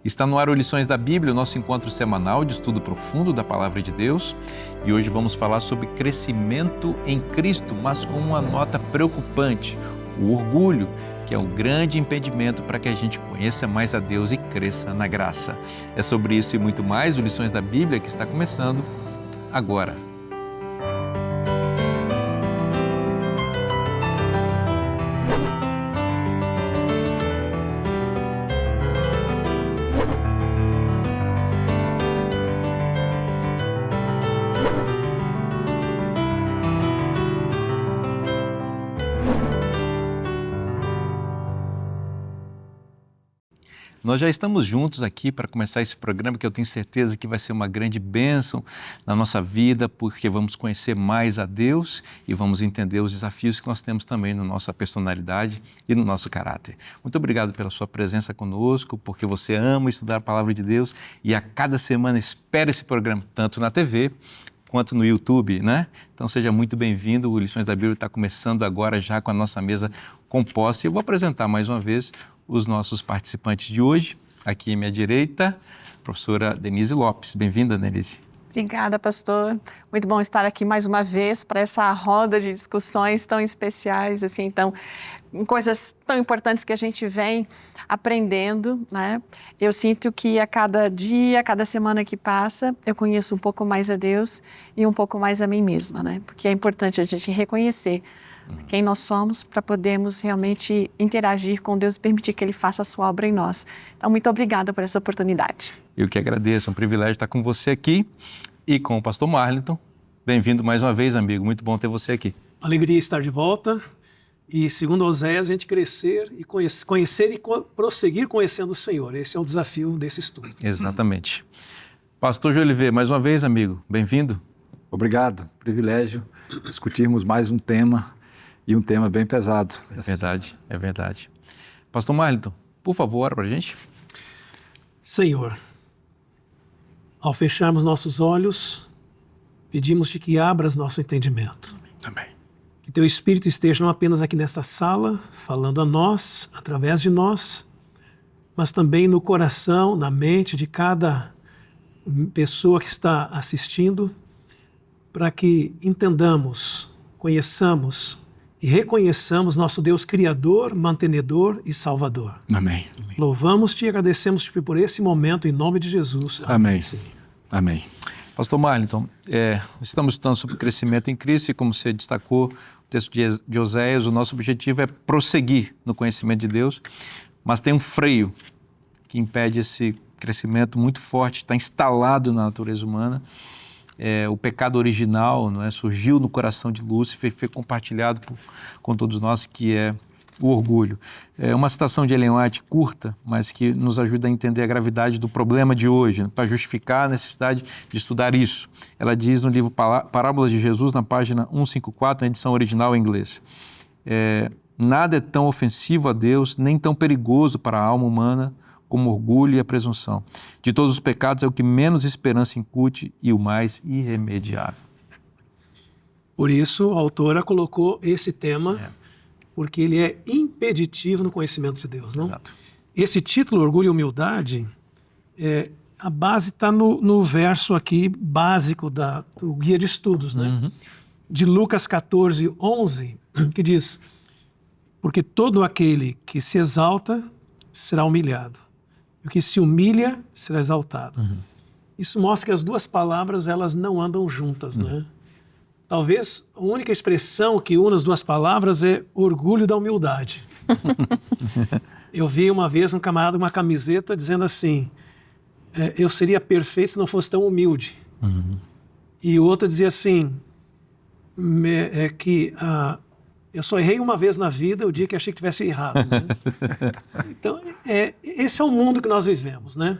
Está no ar o Lições da Bíblia, o nosso encontro semanal de estudo profundo da Palavra de Deus. E hoje vamos falar sobre crescimento em Cristo, mas com uma nota preocupante, o orgulho, que é o grande impedimento para que a gente conheça mais a Deus e cresça na graça. É sobre isso e muito mais o Lições da Bíblia que está começando agora. Nós já estamos juntos aqui para começar esse programa que eu tenho certeza que vai ser uma grande bênção na nossa vida, porque vamos conhecer mais a Deus e vamos entender os desafios que nós temos também na nossa personalidade e no nosso caráter. Muito obrigado pela sua presença conosco, porque você ama estudar a Palavra de Deus e a cada semana espera esse programa, tanto na TV quanto no YouTube, né? Então seja muito bem-vindo, o Lições da Bíblia está começando agora já com a nossa mesa composta. E eu vou apresentar mais uma vez os nossos participantes de hoje. Aqui à minha direita, a professora Denise Lopes. Bem-vinda, Denise. Obrigada, pastor. Muito bom estar aqui mais uma vez para essa roda de discussões tão especiais, assim, então, coisas tão importantes que a gente vem aprendendo, né? Eu sinto que a cada dia, a cada semana que passa, eu conheço um pouco mais a Deus e um pouco mais a mim mesma, né? Porque é importante a gente reconhecer quem nós somos para podermos realmente interagir com Deus e permitir que Ele faça a sua obra em nós. Então, muito obrigada por essa oportunidade. Eu que agradeço, é um privilégio estar com você aqui e com o pastor Marlington. Bem-vindo mais uma vez, amigo, muito bom ter você aqui. Alegria estar de volta e, segundo Oséias, a gente crescer e conhecer e prosseguir conhecendo o Senhor. Esse é o desafio desse estudo. Exatamente. Pastor Jolivet, mais uma vez, amigo, bem-vindo. Obrigado, privilégio discutirmos mais um tema. E um tema bem pesado. É verdade, é verdade. Pastor Marlington, por favor, ora para a gente. Senhor, ao fecharmos nossos olhos, pedimos-te que abras nosso entendimento. Amém. Que teu Espírito esteja não apenas aqui nesta sala, falando a nós, através de nós, mas também no coração, na mente de cada pessoa que está assistindo, para que entendamos, conheçamos e reconheçamos nosso Deus Criador, Mantenedor e Salvador. Amém. Louvamos-te e agradecemos-te por esse momento, em nome de Jesus. Amém. Amém. Pastor Marlington, estamos estudando sobre crescimento em Cristo e, como você destacou, o texto de Oséias, o nosso objetivo é prosseguir no conhecimento de Deus, mas tem um freio que impede esse crescimento muito forte, está instalado na natureza humana. O pecado original, não é, surgiu no coração de Lúcifer e foi compartilhado com todos nós, que é o orgulho. É uma citação de Ellen White curta, mas que nos ajuda a entender a gravidade do problema de hoje, né, para justificar a necessidade de estudar isso. Ela diz no livro Parábolas de Jesus, na página 154, na edição original em inglês, nada é tão ofensivo a Deus, nem tão perigoso para a alma humana, como orgulho e a presunção. De todos os pecados é o que menos esperança incute e o mais irremediável. Por isso, a autora colocou esse tema, porque ele é impeditivo no conhecimento de Deus, não? Exato. Esse título, Orgulho e Humildade, a base está no verso aqui básico do guia de estudos, né? Uhum. De Lucas 14, 11, que diz: porque todo aquele que se exalta será humilhado. E o que se humilha será exaltado. Uhum. Isso mostra que as duas palavras elas não andam juntas, né? Talvez a única expressão que une as duas palavras é orgulho da humildade. Eu vi uma vez um camarada com uma camiseta dizendo assim: eu seria perfeito se não fosse tão humilde. Uhum. E outra dizia assim, eu só errei uma vez na vida, o dia que achei que tivesse errado. Né? Então, esse é o mundo que nós vivemos, né?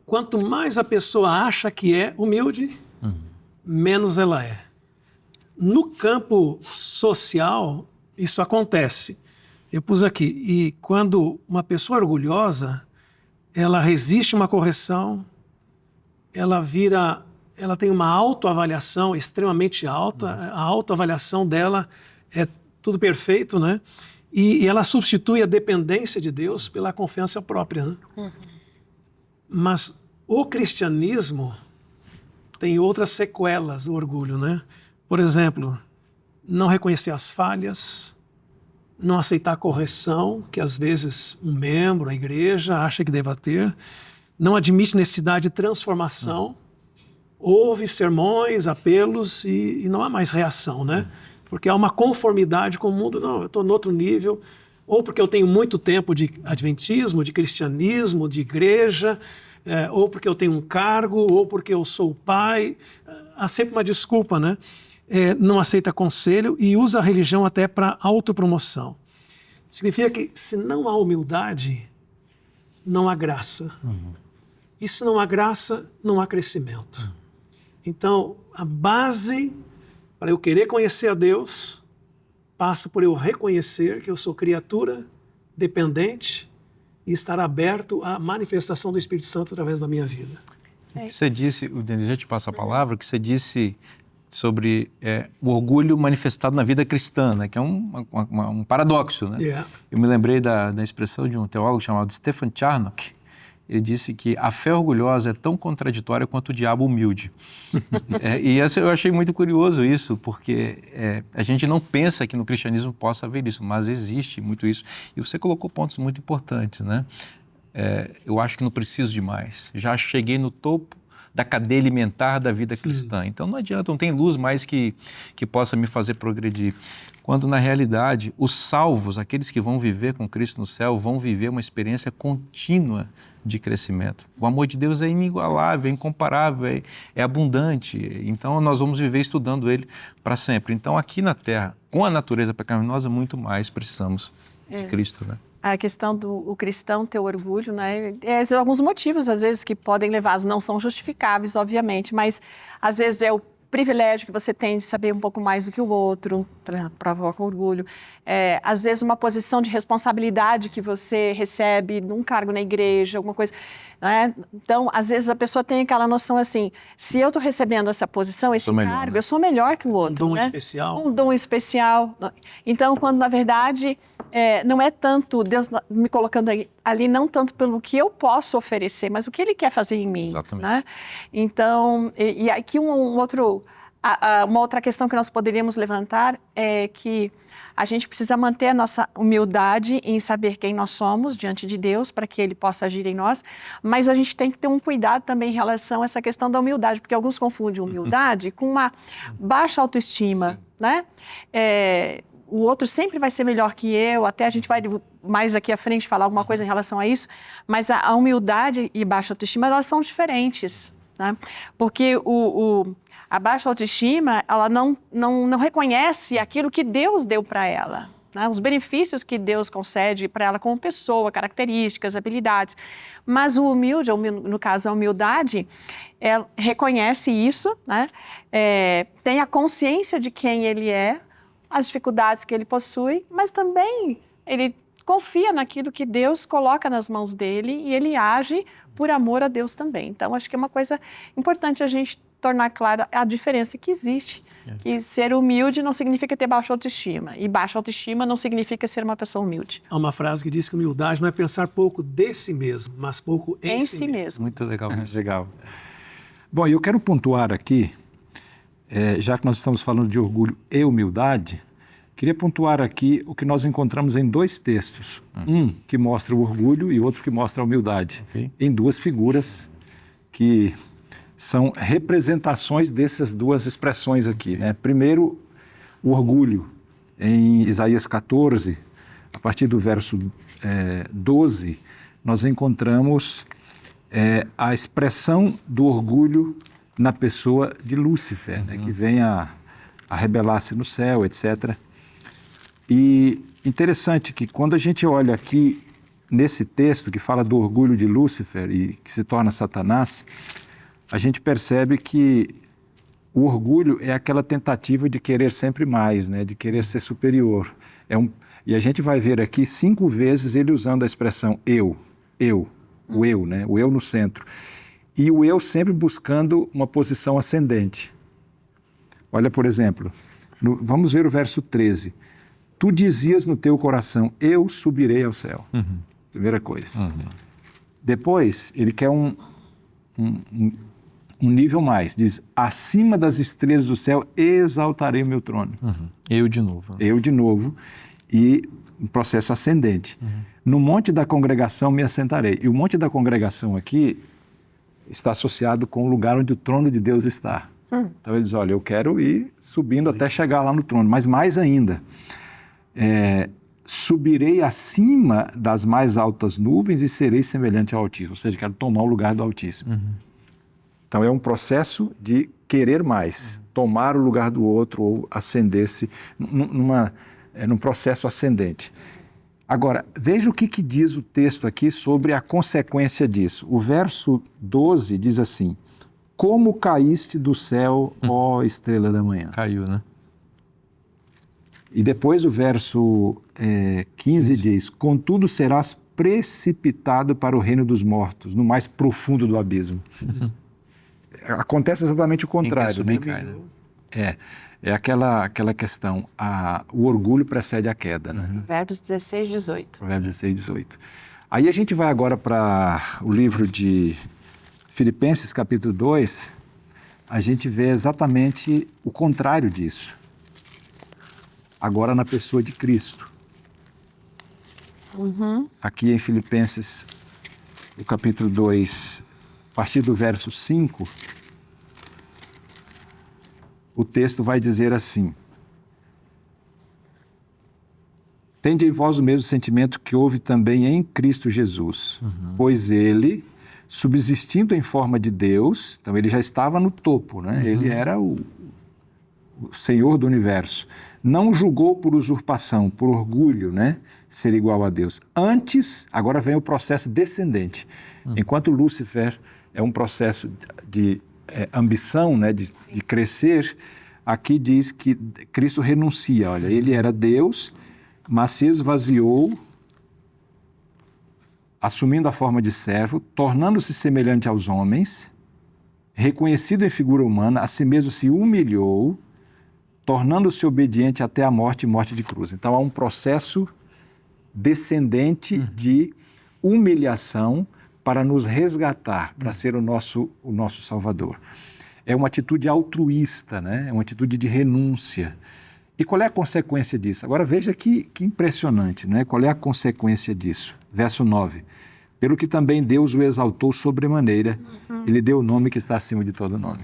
Quanto mais a pessoa acha que é humilde, menos ela é. No campo social, isso acontece. Eu pus aqui, e quando uma pessoa orgulhosa, ela resiste uma correção, ela tem uma autoavaliação extremamente alta, a autoavaliação dela é tudo perfeito, né? E ela substitui a dependência de Deus pela confiança própria, né? Mas o cristianismo tem outras sequelas do orgulho, né? Por exemplo, não reconhecer as falhas, não aceitar a correção, que às vezes um membro, a igreja, acha que deva ter, não admite necessidade de transformação, ouve sermões, apelos e não há mais reação, né? Porque há uma conformidade com o mundo, não, eu estou no outro nível, ou porque eu tenho muito tempo de adventismo, de cristianismo, de igreja, ou porque eu tenho um cargo, ou porque eu sou o pai. Há sempre uma desculpa, né? Não aceita conselho e usa a religião até para autopromoção. Significa que se não há humildade, não há graça. E se não há graça, não há crescimento. Então, a base para eu querer conhecer a Deus passa por eu reconhecer que eu sou criatura dependente e estar aberto à manifestação do Espírito Santo através da minha vida. O que você disse, o Denis já te passa a palavra, o que você disse sobre o orgulho manifestado na vida cristã, né? Que é um paradoxo, né? Yeah. Eu me lembrei da expressão de um teólogo chamado Stefan Charnock. Ele disse que a fé orgulhosa é tão contraditória quanto o diabo humilde. E eu achei muito curioso isso, porque a gente não pensa que no cristianismo possa haver isso, mas existe muito isso. E você colocou pontos muito importantes, né? Eu acho que não preciso de mais. Já cheguei no topo da cadeia alimentar da vida cristã. Então não adianta, não tem luz mais que possa me fazer progredir. Quando na realidade os salvos, aqueles que vão viver com Cristo no céu, vão viver uma experiência contínua de crescimento. O amor de Deus é inigualável, é incomparável, é abundante. Então nós vamos viver estudando Ele para sempre. Então aqui na Terra, com a natureza pecaminosa, muito mais precisamos de Cristo, né? A questão do cristão ter orgulho, né? Alguns motivos, às vezes, que podem levá-los, não são justificáveis, obviamente, mas às vezes é o privilégio que você tem de saber um pouco mais do que o outro, provoca orgulho. Às vezes uma posição de responsabilidade que você recebe num cargo na igreja, alguma coisa, né? Então, às vezes a pessoa tem aquela noção assim, se eu estou recebendo essa posição, esse cargo, né? Eu sou melhor que o outro. Um dom né? especial. Um dom especial. Então, quando na verdade não é tanto Deus me colocando ali, não tanto pelo que eu posso oferecer, mas o que Ele quer fazer em mim. Exatamente. Né? Então, e aqui uma outra questão que nós poderíamos levantar é que a gente precisa manter a nossa humildade em saber quem nós somos diante de Deus para que Ele possa agir em nós, mas a gente tem que ter um cuidado também em relação a essa questão da humildade, porque alguns confundem humildade com uma baixa autoestima, né? O outro sempre vai ser melhor que eu, até a gente vai mais aqui à frente falar alguma coisa em relação a isso, mas a humildade e baixa autoestima, elas são diferentes, né? Porque a baixa autoestima, ela não reconhece aquilo que Deus deu para ela, né? Os benefícios que Deus concede para ela como pessoa, características, habilidades. Mas o humilde, no caso a humildade, reconhece isso, né? Tem a consciência de quem ele é, as dificuldades que ele possui, mas também ele confia naquilo que Deus coloca nas mãos dele e ele age por amor a Deus também. Então, acho que é uma coisa importante a gente tornar clara a diferença que existe, que ser humilde não significa ter baixa autoestima, e baixa autoestima não significa ser uma pessoa humilde. Há uma frase que diz que humildade não é pensar pouco de si mesmo, mas pouco em si mesmo. Muito legal. Legal. Bom, eu quero pontuar aqui, já que nós estamos falando de orgulho e humildade, queria pontuar aqui o que nós encontramos em dois textos. Um que mostra o orgulho e outro que mostra a humildade. Okay. Em duas figuras que são representações dessas duas expressões aqui, né? Primeiro, o orgulho. Em Isaías 14, a partir do verso 12, nós encontramos a expressão do orgulho na pessoa de Lúcifer, né? Que vem a rebelar-se no céu, etc. E interessante que quando a gente olha aqui nesse texto que fala do orgulho de Lúcifer e que se torna Satanás, a gente percebe que o orgulho é aquela tentativa de querer sempre mais, né? De querer ser superior. E a gente vai ver aqui 5 vezes ele usando a expressão eu, o eu, né? O eu no centro. E o eu sempre buscando uma posição ascendente. Olha, por exemplo, vamos ver o verso 13. Tu dizias no teu coração, eu subirei ao céu. Primeira coisa. Depois, ele quer um nível mais. Diz, acima das estrelas do céu, exaltarei o meu trono. Eu de novo. Eu de novo. E um processo ascendente. No monte da congregação me assentarei. E o monte da congregação aqui está associado com o lugar onde o trono de Deus está. Então ele diz, olha, eu quero ir subindo até chegar lá no trono, mas mais ainda, subirei acima das mais altas nuvens e serei semelhante ao Altíssimo, ou seja, quero tomar o lugar do Altíssimo. Então é um processo de querer mais, tomar o lugar do outro ou ascender-se num processo ascendente. Agora, veja o que diz o texto aqui sobre a consequência disso. O verso 12 diz assim, como caíste do céu, ó estrela da manhã. Caiu, né? E depois o verso 15 diz, contudo serás precipitado para o reino dos mortos, no mais profundo do abismo. Acontece exatamente o contrário. Quem quer subir, cai, né? É aquela questão, o orgulho precede a queda. Né? Provérbios 16, 18. Provérbios 16, 18. Aí a gente vai agora para o livro de Filipenses, capítulo 2, a gente vê exatamente o contrário disso. Agora na pessoa de Cristo. Aqui em Filipenses, o capítulo 2, a partir do verso 5, o texto vai dizer assim, tende em vós o mesmo sentimento que houve também em Cristo Jesus, pois ele, subsistindo em forma de Deus, então ele já estava no topo, né? Ele era o Senhor do universo, não julgou por usurpação, por orgulho, né? Ser igual a Deus. Antes, agora vem o processo descendente. Enquanto Lúcifer é um processo de ambição, né? de crescer, aqui diz que Cristo renuncia. Olha, ele era Deus, mas se esvaziou, assumindo a forma de servo, tornando-se semelhante aos homens, reconhecido em figura humana, a si mesmo se humilhou, tornando-se obediente até a morte e morte de cruz. Então há um processo descendente de humilhação para nos resgatar, para ser o nosso Salvador. É uma atitude altruísta, né? É uma atitude de renúncia. E qual é a consequência disso? Agora veja que impressionante, né? Qual é a consequência disso? Verso 9. Pelo que também Deus o exaltou sobremaneira e lhe deu o nome que está acima de todo nome.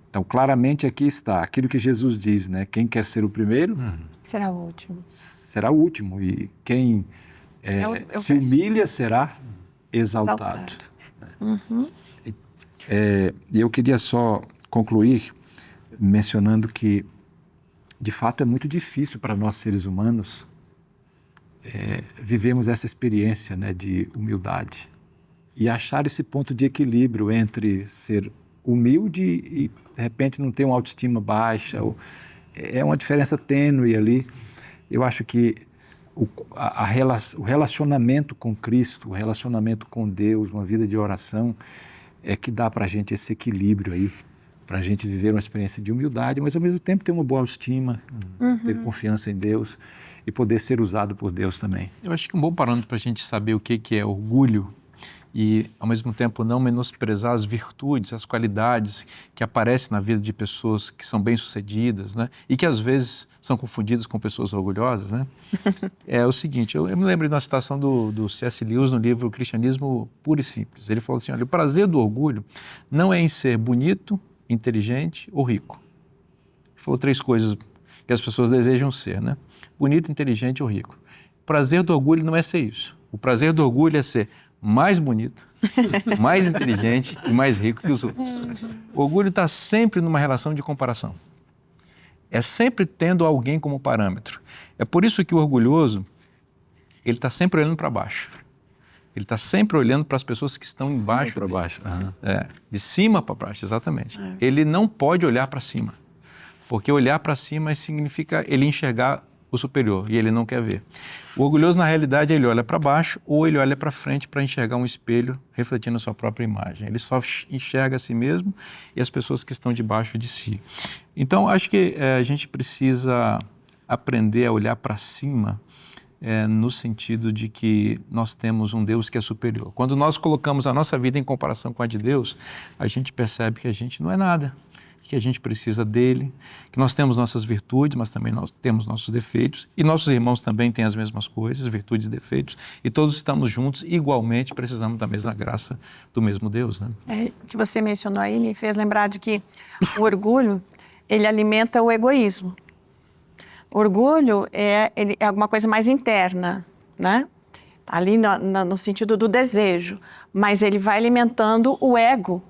Então, claramente aqui está aquilo que Jesus diz, né? Quem quer ser o primeiro Será o último. será o último. E quem se humilha será exaltado. E eu queria só concluir mencionando que, de fato, é muito difícil para nós seres humanos vivemos essa experiência, né, de humildade e achar esse ponto de equilíbrio entre ser humilde e, de repente, não ter uma autoestima baixa. É uma diferença tênue ali. Eu acho que o relacionamento com Cristo, o relacionamento com Deus, uma vida de oração, é que dá para a gente esse equilíbrio aí, para a gente viver uma experiência de humildade, mas ao mesmo tempo ter uma boa autoestima, ter confiança em Deus e poder ser usado por Deus também. Eu acho que um bom parâmetro para a gente saber o que é orgulho e, ao mesmo tempo, não menosprezar as virtudes, as qualidades que aparecem na vida de pessoas que são bem-sucedidas, né? E que, às vezes, são confundidas com pessoas orgulhosas, né? É o seguinte, eu me lembro de uma citação do C.S. Lewis no livro Cristianismo Puro e Simples. Ele falou assim, olha, o prazer do orgulho não é em ser bonito, inteligente ou rico. Ele falou 3 coisas que as pessoas desejam ser, né? Bonito, inteligente ou rico. O prazer do orgulho não é ser isso. O prazer do orgulho é ser mais bonito, mais inteligente e mais rico que os outros. O orgulho está sempre numa relação de comparação. É sempre tendo alguém como parâmetro. É por isso que o orgulhoso, ele está sempre olhando para baixo. Ele está sempre olhando para as pessoas que estão embaixo. Para baixo. De cima para baixo, exatamente. Ele não pode olhar para cima, porque olhar para cima significa ele enxergar o superior e ele não quer ver. O orgulhoso, na realidade, ele olha para baixo ou ele olha para frente para enxergar um espelho refletindo a sua própria imagem. Ele só enxerga a si mesmo e as pessoas que estão debaixo de si. Então, acho que a gente precisa aprender a olhar para cima no sentido de que nós temos um Deus que é superior. Quando nós colocamos a nossa vida em comparação com a de Deus, a gente percebe que a gente não é nada, que a gente precisa dele, que nós temos nossas virtudes, mas também nós temos nossos defeitos, e nossos irmãos também têm as mesmas coisas, virtudes e defeitos, e todos estamos juntos, igualmente precisamos da mesma graça do mesmo Deus, né? O que você mencionou aí me fez lembrar de que o orgulho, ele alimenta o egoísmo. O orgulho é alguma coisa mais interna, né? Ali no sentido do desejo, mas ele vai alimentando o ego.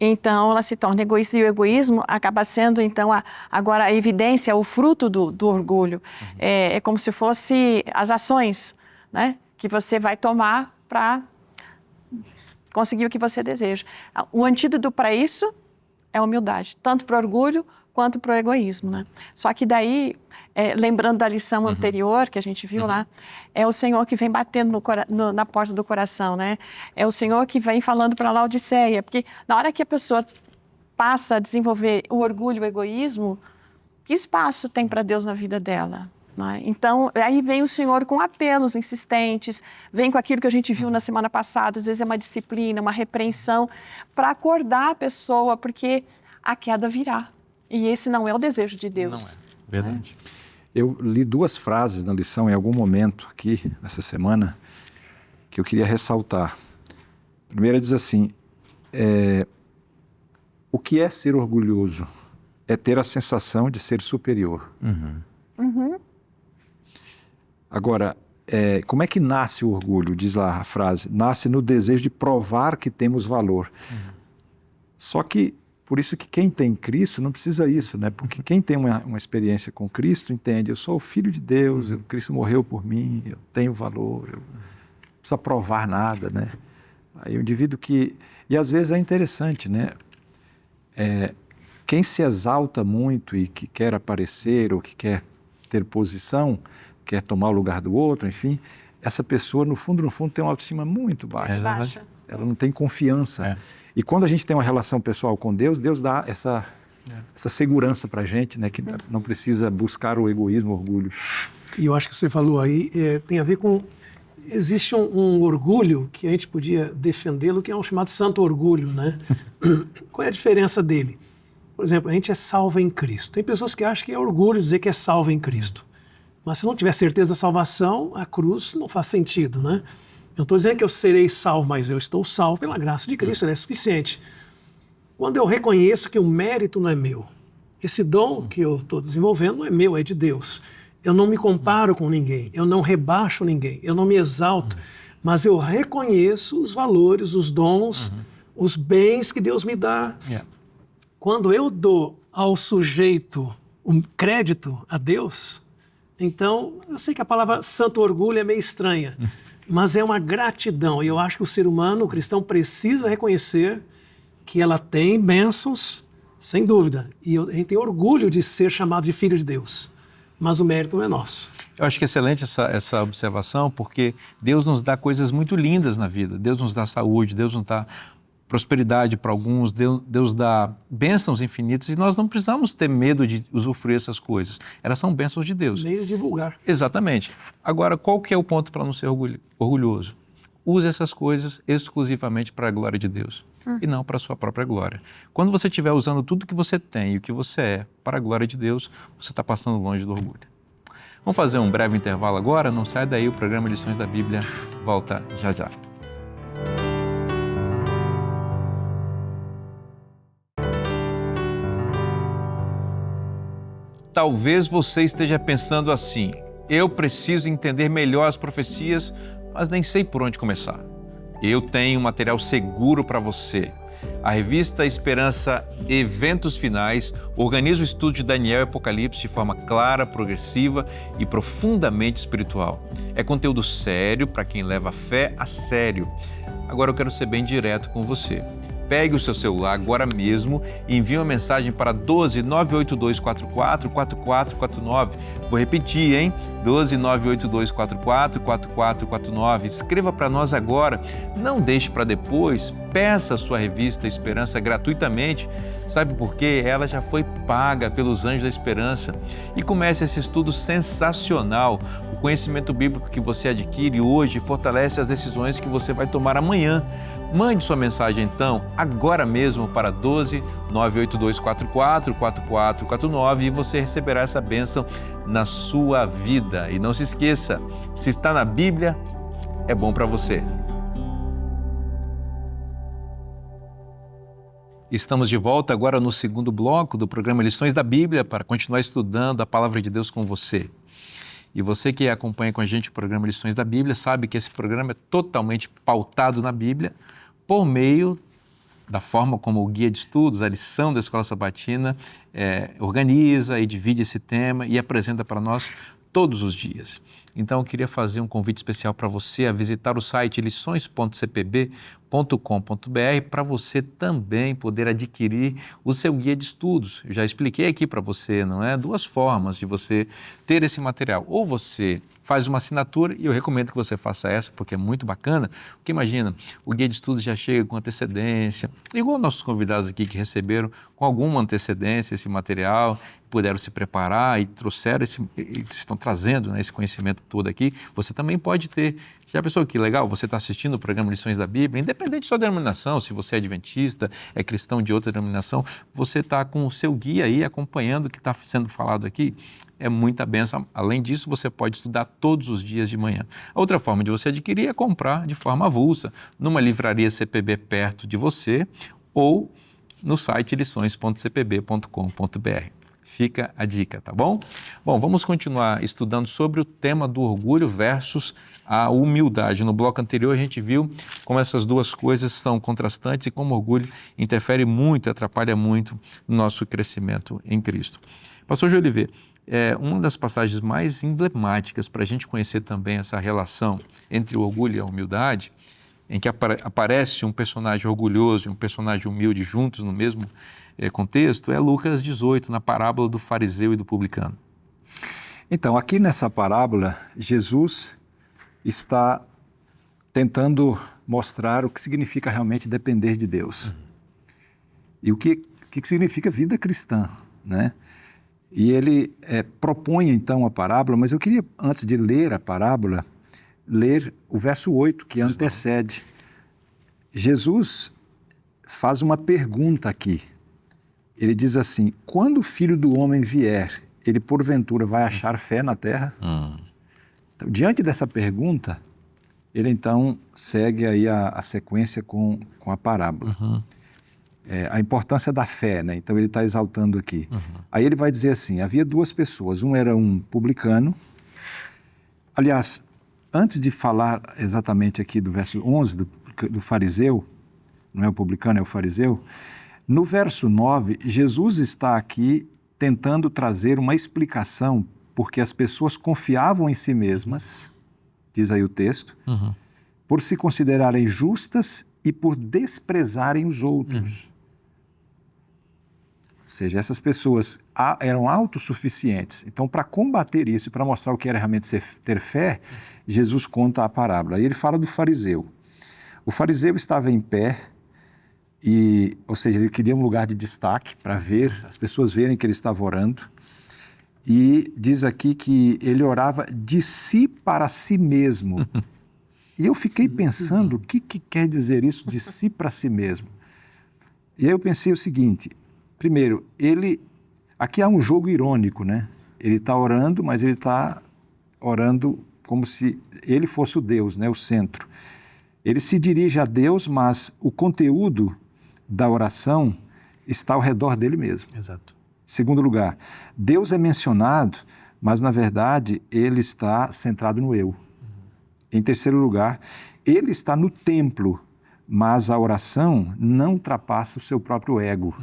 Então, ela se torna egoísta e o egoísmo acaba sendo, então, agora a evidência, o fruto do orgulho. É como se fosse as ações, né, que você vai tomar para conseguir o que você deseja. O antídoto para isso é a humildade, tanto para o orgulho quanto para o egoísmo, né? Só que daí, lembrando da lição anterior que a gente viu lá, é o Senhor que vem batendo na porta do coração, né? É o Senhor que vem falando para Laodiceia, porque na hora que a pessoa passa a desenvolver o orgulho e o egoísmo, que espaço tem para Deus na vida dela? Né? Então, aí vem o Senhor com apelos insistentes, vem com aquilo que a gente viu na semana passada, às vezes é uma disciplina, uma repreensão, para acordar a pessoa, porque a queda virá. E esse não é o desejo de Deus. Não é, verdade. Eu li 2 frases na lição em algum momento aqui, nessa semana, que eu queria ressaltar. A primeira diz assim, o que é ser orgulhoso? É ter a sensação de ser superior. Agora, como é que nasce o orgulho? Diz lá a frase, nasce no desejo de provar que temos valor. Só que, por isso que quem tem Cristo não precisa isso, né? Porque quem tem uma experiência com Cristo entende, eu sou o Filho de Deus, Cristo morreu por mim, eu tenho valor, eu não preciso provar nada, né? Aí o indivíduo que... E às vezes é interessante, né? Quem se exalta muito e que quer aparecer ou que quer ter posição, quer tomar o lugar do outro, enfim, essa pessoa, no fundo, tem uma autoestima muito baixa. Ela não tem confiança. E quando a gente tem uma relação pessoal com Deus, Deus dá essa segurança para a gente, né? Que não precisa buscar o egoísmo, o orgulho. E eu acho que você falou aí, tem a ver com... Existe um orgulho que a gente podia defendê-lo, que é um chamado santo orgulho, né? Qual é a diferença dele? Por exemplo, a gente é salvo em Cristo. Tem pessoas que acham que é orgulho dizer que é salvo em Cristo. Mas se não tiver certeza da salvação, a cruz não faz sentido, né? Eu não estou dizendo que eu serei salvo, mas eu estou salvo pela graça de Cristo, ele é suficiente. Quando eu reconheço que o mérito não é meu, esse dom que eu estou desenvolvendo não é meu, é de Deus. Eu não me comparo com ninguém, eu não rebaixo ninguém, eu não me exalto, mas eu reconheço os valores, os dons, os bens que Deus me dá. Quando eu dou ao sujeito um crédito a Deus, então, eu sei que a palavra santo orgulho é meio estranha, mas é uma gratidão. E eu acho que o ser humano, o cristão, precisa reconhecer que ela tem bênçãos, sem dúvida. E a gente tem orgulho de ser chamado de filho de Deus, mas o mérito não é nosso. Eu acho que é excelente essa observação, porque Deus nos dá coisas muito lindas na vida. Deus nos dá saúde, Deus nos dá prosperidade para alguns, Deus dá bênçãos infinitas e nós não precisamos ter medo de usufruir essas coisas. Elas são bênçãos de Deus. Nem de divulgar. Exatamente. Agora, qual que é o ponto para não ser orgulhoso? Use essas coisas exclusivamente para a glória de Deus e não para a sua própria glória. Quando você estiver usando tudo que você tem e o que você é para a glória de Deus, você está passando longe do orgulho. Vamos fazer um breve intervalo agora? Não sai daí, o programa Lições da Bíblia volta já já. Talvez você esteja pensando assim, eu preciso entender melhor as profecias, mas nem sei por onde começar. Eu tenho um material seguro para você. A revista Esperança Eventos Finais organiza o estudo de Daniel e Apocalipse de forma clara, progressiva e profundamente espiritual. É conteúdo sério para quem leva a fé a sério. Agora eu quero ser bem direto com você. Pegue o seu celular agora mesmo e envie uma mensagem para 12 982 44 4449. Vou repetir, hein? 12 982 44 4449. Escreva para nós agora. Não deixe para depois. Peça a sua revista Esperança gratuitamente. Sabe por quê? Ela já foi paga pelos Anjos da Esperança. E comece esse estudo sensacional. O conhecimento bíblico que você adquire hoje fortalece as decisões que você vai tomar amanhã. Mande sua mensagem então, agora mesmo, para 12 982 44 4449 e você receberá essa bênção na sua vida. E não se esqueça, se está na Bíblia, é bom para você. Estamos de volta agora no segundo bloco do programa Lições da Bíblia para continuar estudando a Palavra de Deus com você. E você que acompanha com a gente o programa Lições da Bíblia sabe que esse programa é totalmente pautado na Bíblia por meio da forma como o guia de estudos, a lição da Escola Sabatina, organiza e divide esse tema e apresenta para nós todos os dias. Então, eu queria fazer um convite especial para você a visitar o site lições.cpb.com.br para você também poder adquirir o seu guia de estudos. Eu já expliquei aqui para você, não é? 2 formas de você ter esse material. Ou você faz uma assinatura, e eu recomendo que você faça essa, porque é muito bacana, porque imagina, o guia de estudos já chega com antecedência, igual nossos convidados aqui que receberam com alguma antecedência esse material, puderam se preparar e trouxeram estão trazendo, né, esse conhecimento todo aqui, você também pode ter. Já pensou que legal? Você está assistindo o programa Lições da Bíblia, independente de sua denominação, se você é adventista, é cristão de outra denominação, você está com o seu guia aí acompanhando o que está sendo falado aqui. É muita bênção. Além disso, você pode estudar todos os dias de manhã. A outra forma de você adquirir é comprar de forma avulsa, numa livraria CPB perto de você ou no site lições.cpb.com.br. Fica a dica, tá bom? Bom, vamos continuar estudando sobre o tema do orgulho versus a humildade. No bloco anterior a gente viu como essas duas coisas são contrastantes e como o orgulho interfere muito, atrapalha muito no nosso crescimento em Cristo. Pastor Jolivet, uma das passagens mais emblemáticas para a gente conhecer também essa relação entre o orgulho e a humildade, em que aparece um personagem orgulhoso e um personagem humilde juntos no mesmo contexto, é Lucas 18, na parábola do fariseu e do publicano. Então, aqui nessa parábola, Jesus está tentando mostrar o que significa realmente depender de Deus. E o que significa vida cristã, né? E ele propõe então a parábola, mas eu queria, antes de ler a parábola, ler o verso 8, que antecede. Jesus faz uma pergunta aqui. Ele diz assim: quando o Filho do Homem vier, ele porventura vai achar fé na terra? Então, diante dessa pergunta, ele então segue aí a sequência com a parábola. A importância da fé, né? Então ele está exaltando aqui. Aí ele vai dizer assim: havia 2 pessoas, um era um publicano. Aliás, antes de falar exatamente aqui do verso 11, do fariseu, não é o publicano, é o fariseu, no verso 9, Jesus está aqui tentando trazer uma explicação porque as pessoas confiavam em si mesmas, diz aí o texto, por se considerarem justas e por desprezarem os outros. Ou seja, essas pessoas eram autossuficientes. Então, para combater isso e para mostrar o que era realmente ter fé, Jesus conta a parábola. Aí ele fala do fariseu. O fariseu estava em pé, ou seja, ele queria um lugar de destaque para ver, as pessoas verem que ele estava orando. E diz aqui que ele orava de si para si mesmo. E eu fiquei pensando, o que quer dizer isso, de si para si mesmo? E aí eu pensei o seguinte: primeiro, aqui há um jogo irônico, né? Ele está orando, mas ele está orando como se ele fosse o Deus, né? O centro. Ele se dirige a Deus, mas o conteúdo da oração está ao redor dele mesmo. Exato. Segundo lugar, Deus é mencionado, mas na verdade ele está centrado no eu. Em terceiro lugar, ele está no templo, mas a oração não ultrapassa o seu próprio ego.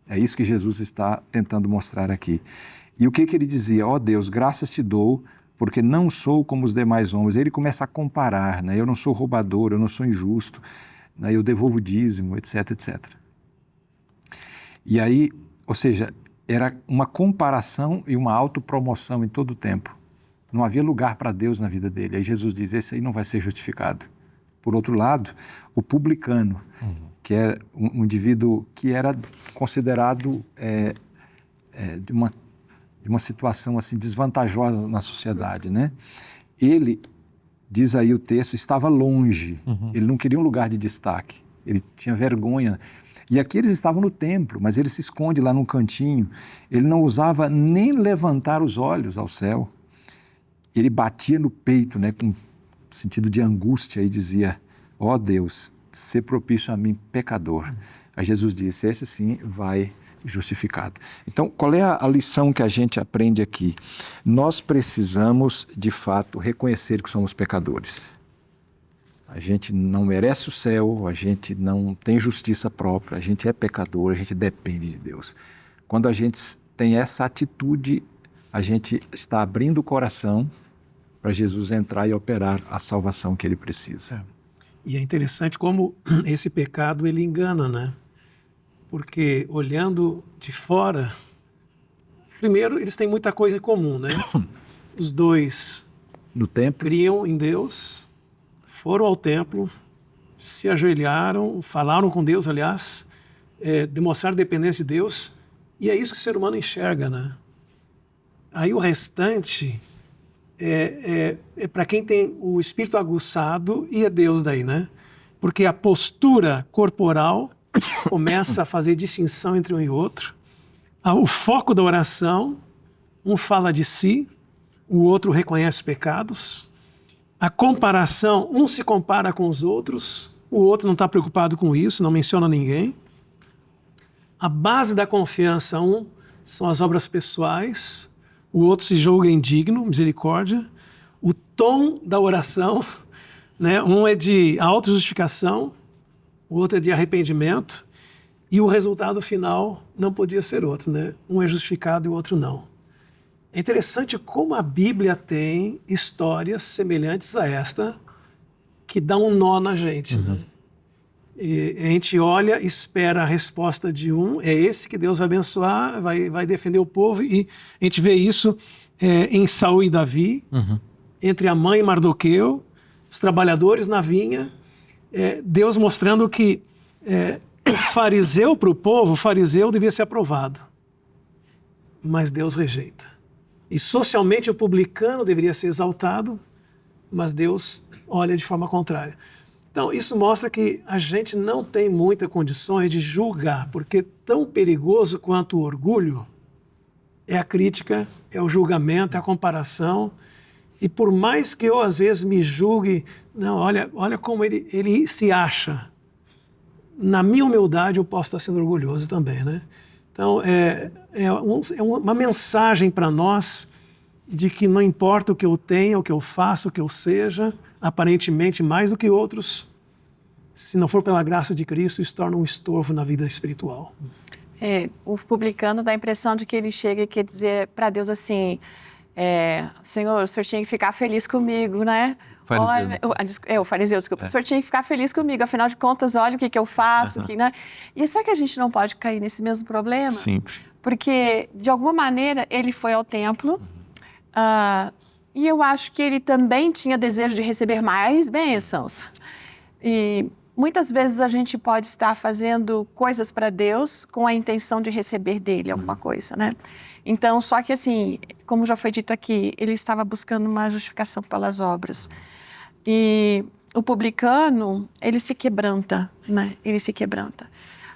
É isso que Jesus está tentando mostrar aqui. E o que ele dizia? Ó Deus, graças te dou, porque não sou como os demais homens. Ele começa a comparar, né? Eu não sou roubador, eu não sou injusto. né? Eu devolvo o dízimo, etc, etc. E aí, ou seja, era uma comparação e uma autopromoção em todo o tempo. Não havia lugar para Deus na vida dele. Aí Jesus diz, esse aí não vai ser justificado. Por outro lado, o publicano, que era um indivíduo que era considerado de uma situação assim desvantajosa na sociedade, né? Ele, diz aí o texto, estava longe. Ele não queria um lugar de destaque. Ele tinha vergonha. E aqui eles estavam no templo, mas ele se esconde lá num cantinho. Ele não ousava nem levantar os olhos ao céu. Ele batia no peito, né, com sentido de angústia e dizia, ó Deus, sê propício a mim, pecador. Aí Jesus disse, esse sim vai justificado. Então, qual é a lição que a gente aprende aqui? Nós precisamos, de fato, reconhecer que somos pecadores. A gente não merece o céu, a gente não tem justiça própria, a gente é pecador, a gente depende de Deus. Quando a gente tem essa atitude, a gente está abrindo o coração para Jesus entrar e operar a salvação que ele precisa. E é interessante como esse pecado ele engana, né? Porque olhando de fora, primeiro eles têm muita coisa em comum, né? Os dois No templo, criam em Deus, foram ao templo, se ajoelharam, falaram com Deus, aliás, demonstraram dependência de Deus, e é isso que o ser humano enxerga, né? Aí o restante é para quem tem o espírito aguçado e é Deus daí, né? Porque a postura corporal começa a fazer distinção entre um e outro. O foco da oração, um fala de si, o outro reconhece pecados. A comparação, um se compara com os outros, o outro não está preocupado com isso, não menciona ninguém. A base da confiança, são as obras pessoais, o outro se julga indigno, misericórdia. O tom da oração, né? Um é de autojustificação, o outro é de arrependimento, e o resultado final não podia ser outro, né? Um é justificado e o outro não. É interessante como a Bíblia tem histórias semelhantes a esta que dá um nó na gente, né? E a gente olha, espera a resposta de é esse que Deus vai abençoar, vai defender o povo, e a gente vê isso em Saul e Davi, entre a mãe e Mardoqueu, os trabalhadores na vinha, Deus mostrando que o fariseu para o povo, o fariseu devia ser aprovado, mas Deus rejeita. E socialmente o publicano deveria ser exaltado, mas Deus olha de forma contrária. Então, isso mostra que a gente não tem muitas condições de julgar, porque tão perigoso quanto o orgulho é a crítica, é o julgamento, é a comparação. E por mais que eu, às vezes, me julgue, não, olha como ele se acha. Na minha humildade, eu posso estar sendo orgulhoso também, né? Então, é uma mensagem para nós de que não importa o que eu tenha, o que eu faça, o que eu seja, aparentemente mais do que outros, se não for pela graça de Cristo, isso torna um estorvo na vida espiritual. O publicano dá a impressão de que ele chega e quer dizer para Deus assim, Senhor, o Senhor tinha que ficar feliz comigo, né? O fariseu, desculpa. O Senhor tinha que ficar feliz comigo, afinal de contas, olha o que eu faço. Né? E será que a gente não pode cair nesse mesmo problema? Sempre. Porque, de alguma maneira, ele foi ao templo, e eu acho que ele também tinha desejo de receber mais bênçãos. E muitas vezes a gente pode estar fazendo coisas para Deus com a intenção de receber dele alguma coisa, né? Então, só que assim, como já foi dito aqui, ele estava buscando uma justificação pelas obras. E o publicano, ele se quebranta, né? Ele se quebranta.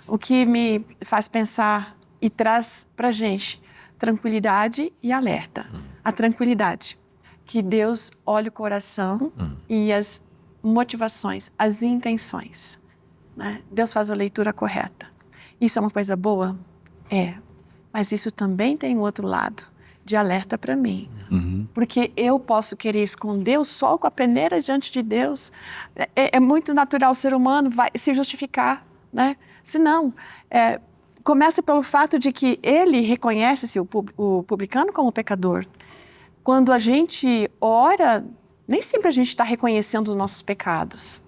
O que me faz pensar e traz para gente tranquilidade e alerta. A tranquilidade, que Deus olha o coração e as motivações, as intenções. Né? Deus faz a leitura correta. Isso é uma coisa boa? Mas isso também tem um outro lado de alerta para mim. Porque eu posso querer esconder o sol com a peneira diante de Deus. É muito natural o ser humano vai se justificar, né? Se não, começa pelo fato de que ele reconhece-se o publicano como pecador. Quando a gente ora, nem sempre a gente está reconhecendo os nossos pecados.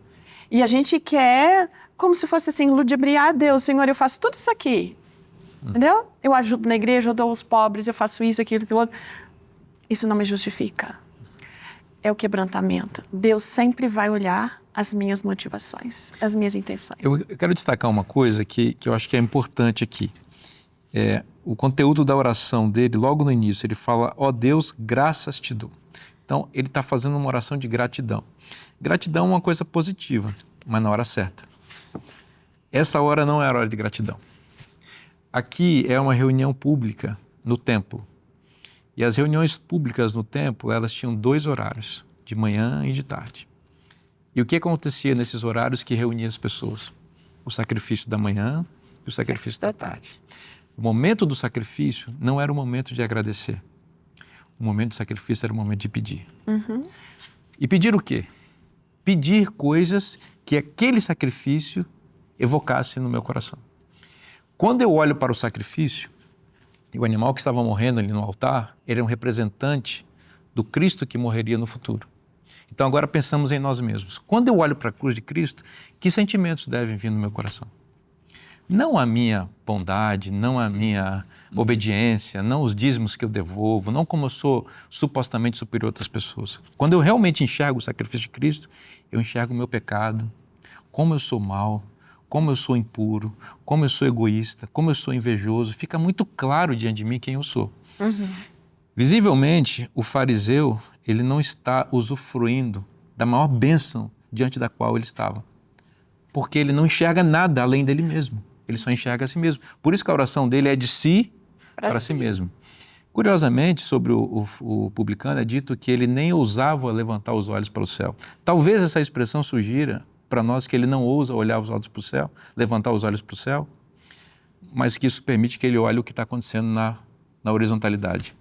E a gente quer, como se fosse assim, ludibriar a Deus. Senhor, eu faço tudo isso aqui. Entendeu? Eu ajudo na igreja, eu dou aos pobres, eu faço isso, aquilo, aquilo outro. Isso não me justifica. É o quebrantamento. Deus sempre vai olhar as minhas motivações, as minhas intenções. Eu quero destacar uma coisa que eu acho que é importante aqui. O conteúdo da oração dele, logo no início, ele fala, ó Deus, graças te dou. Então, ele está fazendo uma oração de gratidão. Gratidão é uma coisa positiva, mas na hora certa. Essa hora não é a hora de gratidão. Aqui é uma reunião pública no templo. E as reuniões públicas no templo, elas tinham 2 horários, de manhã e de tarde. E o que acontecia nesses horários que reunia as pessoas? O sacrifício da manhã e o sacrifício da tarde. O momento do sacrifício não era o momento de agradecer. O momento do sacrifício era o momento de pedir. E pedir o quê? Pedir coisas que aquele sacrifício evocasse no meu coração. Quando eu olho para o sacrifício, e o animal que estava morrendo ali no altar, ele é um representante do Cristo que morreria no futuro. Então agora pensamos em nós mesmos. Quando eu olho para a cruz de Cristo, que sentimentos devem vir no meu coração? Não a minha bondade, não a minha obediência, não os dízimos que eu devolvo, não como eu sou supostamente superior a outras pessoas. Quando eu realmente enxergo o sacrifício de Cristo, eu enxergo o meu pecado, como eu sou mau, como eu sou impuro, como eu sou egoísta, como eu sou invejoso, fica muito claro diante de mim quem eu sou. Visivelmente, o fariseu, ele não está usufruindo da maior bênção diante da qual ele estava, porque ele não enxerga nada além dele mesmo, ele só enxerga a si mesmo. Por isso que a oração dele é de si para si mesmo. Curiosamente, sobre o publicano, é dito que ele nem ousava levantar os olhos para o céu. Talvez essa expressão sugira para nós que ele não ousa olhar os olhos para o céu, levantar os olhos para o céu, mas que isso permite que ele olhe o que está acontecendo na horizontalidade.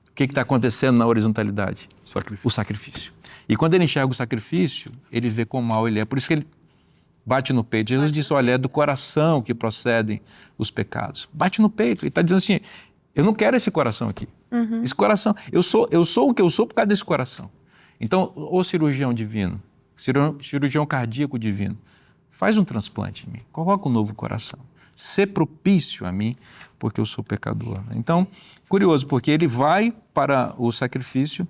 O que está acontecendo na horizontalidade? O sacrifício. E quando ele enxerga o sacrifício, ele vê quão mal ele é. Por isso que ele bate no peito. Jesus disse, olha, é do coração que procedem os pecados. Bate no peito. Ele está dizendo assim, eu não quero esse coração aqui. Esse coração, eu sou o que eu sou por causa desse coração. Então, o cirurgião divino, cirurgião cardíaco divino, faz um transplante em mim, coloca um novo coração, ser propício a mim, porque eu sou pecador. Então, curioso, porque ele vai para o sacrifício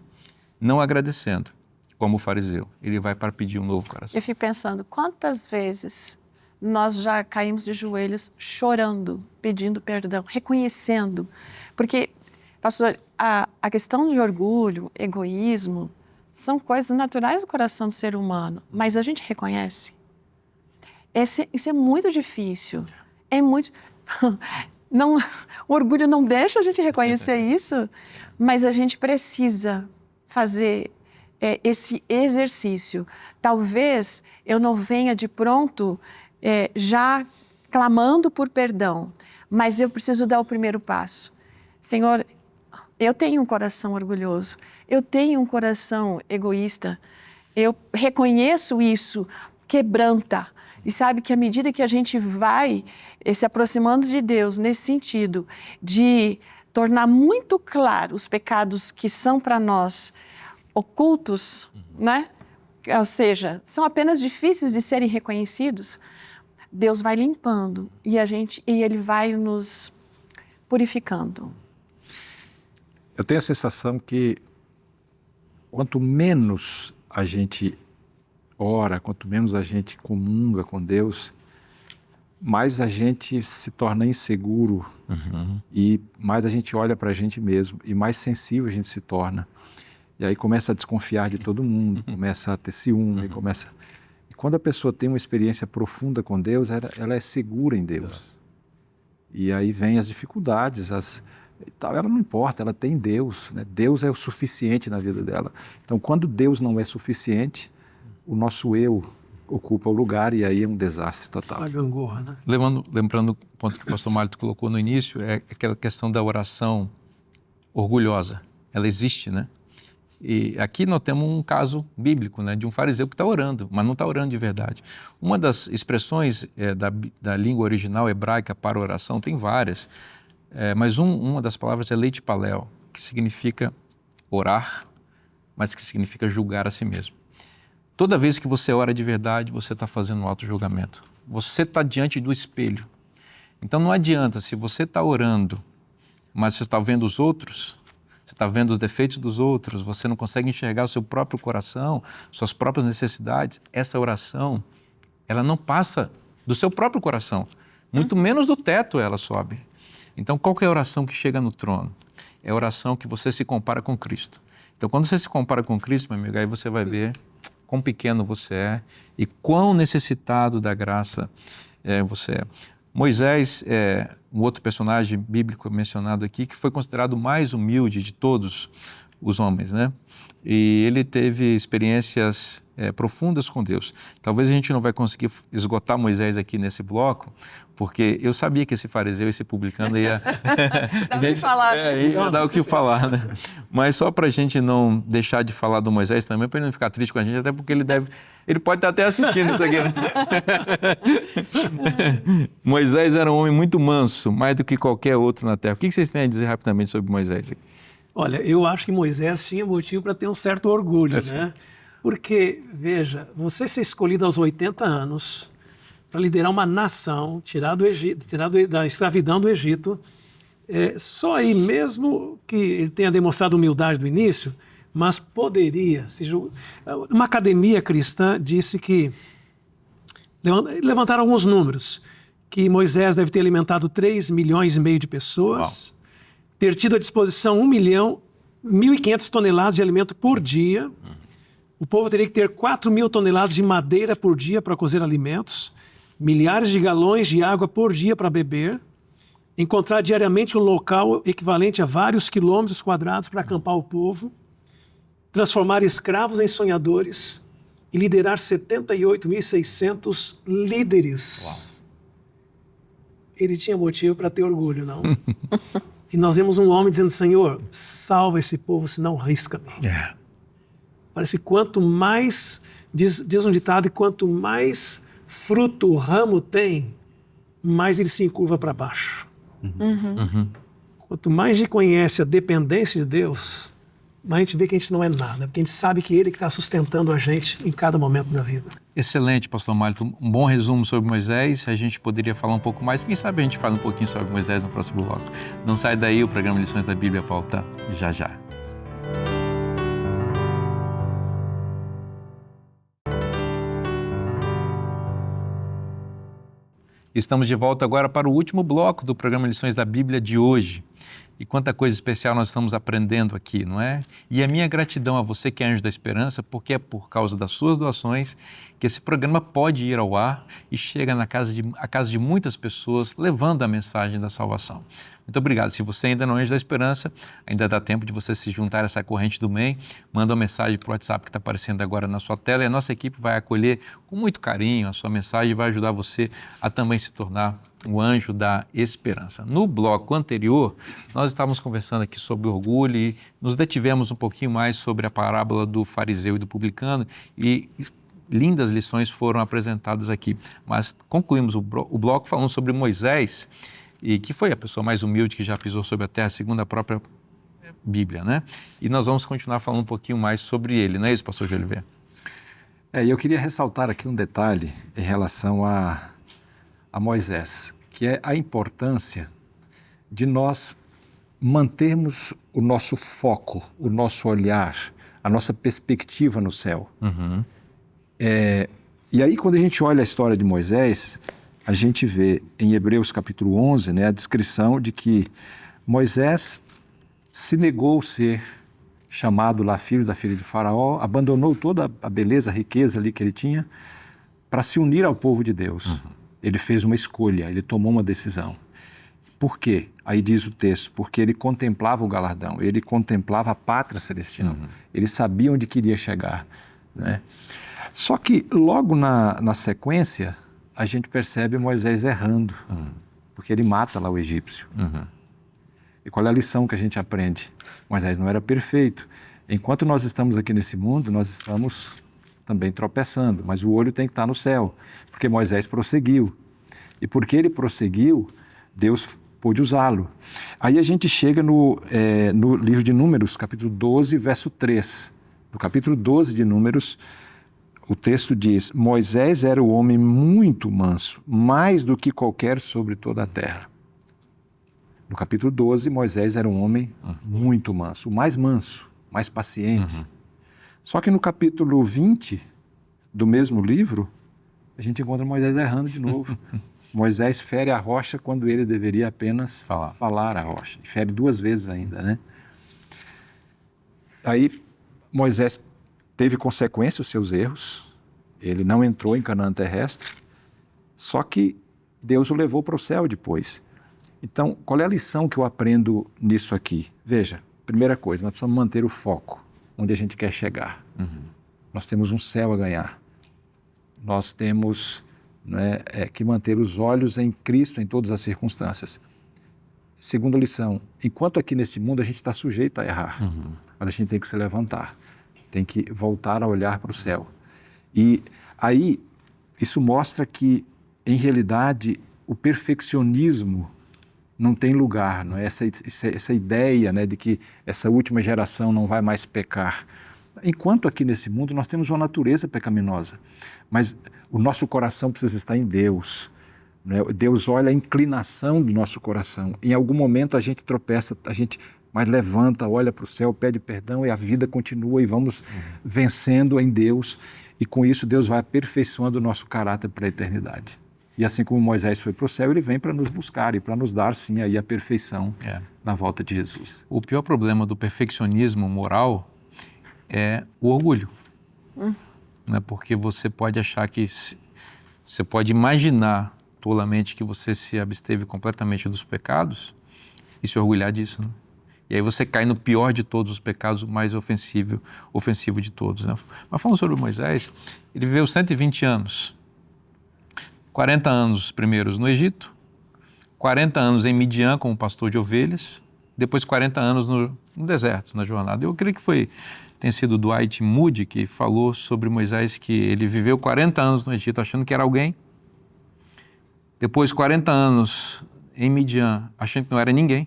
não agradecendo, como o fariseu, ele vai para pedir um novo coração. Eu fico pensando, quantas vezes nós já caímos de joelhos chorando, pedindo perdão, reconhecendo, porque, pastor, a questão de orgulho, egoísmo, são coisas naturais do coração do ser humano, mas a gente reconhece. Isso é muito difícil. É muito... Não, o orgulho não deixa a gente reconhecer isso, mas a gente precisa fazer esse exercício. Talvez eu não venha de pronto já clamando por perdão, mas eu preciso dar o primeiro passo. Senhor, eu tenho um coração orgulhoso, eu tenho um coração egoísta, eu reconheço isso, quebranta. E sabe que à medida que a gente vai se aproximando de Deus nesse sentido, de tornar muito claro os pecados que são para nós ocultos, né? Ou seja, são apenas difíceis de serem reconhecidos, Deus vai limpando e Ele vai nos purificando. Eu tenho a sensação que quanto menos a gente ora, quanto menos a gente comunga com Deus, mais a gente se torna inseguro e mais a gente olha para a gente mesmo e mais sensível a gente se torna. E aí começa a desconfiar de todo mundo, começa a ter ciúme, E quando a pessoa tem uma experiência profunda com Deus, ela é segura em Deus. E aí vem as dificuldades, ela não importa, ela tem Deus, né? Deus é o suficiente na vida dela. Então, quando Deus não é suficiente, o nosso eu ocupa o lugar e aí é um desastre total. A gangorra, né? Lembrando o ponto que o pastor Márcio colocou no início, é aquela questão da oração orgulhosa. Ela existe, né? E aqui nós temos um caso bíblico, né, de um fariseu que está orando, mas não está orando de verdade. Uma das expressões da língua original hebraica para oração, tem várias, mas uma das palavras é leitpaléu, que significa orar, mas que significa julgar a si mesmo. Toda vez que você ora de verdade, você está fazendo um auto-julgamento. Você está diante do espelho. Então não adianta, se você está orando, mas você está vendo os outros, você está vendo os defeitos dos outros, você não consegue enxergar o seu próprio coração, suas próprias necessidades, essa oração, ela não passa do seu próprio coração, muito menos do teto ela sobe. Então qual que é a oração que chega no trono? É a oração que você se compara com Cristo. Então quando você se compara com Cristo, meu amigo, aí você vai ver quão pequeno você é e quão necessitado da graça você é. Moisés é um outro personagem bíblico mencionado aqui que foi considerado o mais humilde de todos os homens, né? E ele teve experiências profundas com Deus. Talvez a gente não vai conseguir esgotar Moisés aqui nesse bloco, porque eu sabia que esse fariseu, esse publicano ia... Dá o que falar. Ia dar o que falar, né? Mas só para a gente não deixar de falar do Moisés também, para ele não ficar triste com a gente, até porque ele pode estar até assistindo isso aqui, né? Moisés era um homem muito manso, mais do que qualquer outro na terra. O que vocês têm a dizer rapidamente sobre Moisés? Olha, eu acho que Moisés tinha motivo para ter um certo orgulho, né? Porque, veja, você ser escolhido aos 80 anos para liderar uma nação, tirar da escravidão do Egito, só aí mesmo que ele tenha demonstrado humildade no início, mas poderia se julgar. Uma academia cristã disse que, levantaram alguns números, que Moisés deve ter alimentado 3,5 milhões de pessoas, ter tido à disposição 1.500 toneladas de alimento por dia. O povo teria que ter 4.000 toneladas de madeira por dia para cozer alimentos, milhares de galões de água por dia para beber, encontrar diariamente um local equivalente a vários quilômetros quadrados para acampar o povo, transformar escravos em sonhadores e liderar 78.600 líderes. Uau. Ele tinha motivo para ter orgulho, não? E nós vemos um homem dizendo, Senhor, salva esse povo, senão risca-me. Parece que quanto mais, diz um ditado, quanto mais fruto o ramo tem, mais ele se encurva para baixo. Quanto mais a gente conhece a dependência de Deus, mais a gente vê que a gente não é nada, porque a gente sabe que Ele que está sustentando a gente em cada momento da vida. Excelente, pastor Marlton. Um bom resumo sobre Moisés. A gente poderia falar um pouco mais. Quem sabe a gente fala um pouquinho sobre Moisés no próximo bloco. Não sai daí, o programa Lições da Bíblia volta já já. Estamos de volta agora para o último bloco do programa Lições da Bíblia de hoje. E quanta coisa especial nós estamos aprendendo aqui, não é? E a minha gratidão a você que é Anjo da Esperança, porque é por causa das suas doações que esse programa pode ir ao ar e chega à casa de muitas pessoas, levando a mensagem da salvação. Muito obrigado. Se você ainda não é Anjo da Esperança, ainda dá tempo de você se juntar a essa corrente do bem. Manda uma mensagem para o WhatsApp que está aparecendo agora na sua tela e a nossa equipe vai acolher com muito carinho a sua mensagem e vai ajudar você a também se tornar o Anjo da Esperança. No bloco anterior, nós estávamos conversando aqui sobre orgulho e nos detivemos um pouquinho mais sobre a parábola do fariseu e do publicano e lindas lições foram apresentadas aqui. Mas concluímos o bloco falando sobre Moisés, e que foi a pessoa mais humilde que já pisou sobre a terra, segundo a própria Bíblia, né? E nós vamos continuar falando um pouquinho mais sobre ele, não é isso, pastor Geliver? E eu queria ressaltar aqui um detalhe em relação a Moisés, que é a importância de nós mantermos o nosso foco, o nosso olhar, a nossa perspectiva no céu. E aí, quando a gente olha a história de Moisés, a gente vê em Hebreus capítulo 11, né, a descrição de que Moisés se negou a ser chamado lá filho da filha de Faraó, abandonou toda a beleza, a riqueza ali que ele tinha para se unir ao povo de Deus. Ele fez uma escolha, ele tomou uma decisão. Por quê? Aí diz o texto, porque ele contemplava o galardão, ele contemplava a pátria celestial, ele sabia onde queria chegar, né? Só que logo na sequência, a gente percebe Moisés errando, porque ele mata lá o egípcio. E qual é a lição que a gente aprende? Moisés não era perfeito. Enquanto nós estamos aqui nesse mundo, nós estamos também tropeçando, mas o olho tem que estar no céu, porque Moisés prosseguiu. E porque ele prosseguiu, Deus pôde usá-lo. Aí a gente chega no livro de Números, capítulo 12, verso 3. No capítulo 12 de Números, o texto diz: Moisés era o homem muito manso, mais do que qualquer sobre toda a terra. No capítulo 12, Moisés era um homem muito manso, o mais manso, mais paciente. Só que no capítulo 20 do mesmo livro, a gente encontra Moisés errando de novo. Moisés fere a rocha quando ele deveria apenas falar a rocha. E fere 2 vezes ainda, né? Aí Moisés teve consequência os seus erros. Ele não entrou em Canaã terrestre. Só que Deus o levou para o céu depois. Então, qual é a lição que eu aprendo nisso aqui? Veja, primeira coisa, nós precisamos manter o foco onde a gente quer chegar. Nós temos um céu a ganhar. Nós temos que manter os olhos em Cristo em todas as circunstâncias. Segunda lição, enquanto aqui nesse mundo a gente está sujeito a errar, mas a gente tem que se levantar, tem que voltar a olhar para o céu. E aí, isso mostra que, em realidade, o perfeccionismo não tem lugar, não é? Essa ideia, né, de que essa última geração não vai mais pecar. Enquanto aqui nesse mundo nós temos uma natureza pecaminosa, mas o nosso coração precisa estar em Deus. Né? Deus olha a inclinação do nosso coração. Em algum momento a gente tropeça, mas levanta, olha para o céu, pede perdão e a vida continua e vamos vencendo em Deus. E com isso Deus vai aperfeiçoando o nosso caráter para a eternidade. E assim como Moisés foi para o céu, ele vem para nos buscar e para nos dar, sim, aí a perfeição na volta de Jesus. O pior problema do perfeccionismo moral é o orgulho. Né? Porque você pode achar que... Você pode imaginar tolamente que você se absteve completamente dos pecados e se orgulhar disso. Né? E aí você cai no pior de todos os pecados, o mais ofensivo de todos. Né? Mas falando sobre Moisés, ele viveu 120 anos. 40 anos os primeiros no Egito, 40 anos em Midian como pastor de ovelhas, depois 40 anos no deserto, na jornada. Eu creio que tem sido Dwight Moody que falou sobre Moisés, que ele viveu 40 anos no Egito achando que era alguém, depois 40 anos em Midian achando que não era ninguém,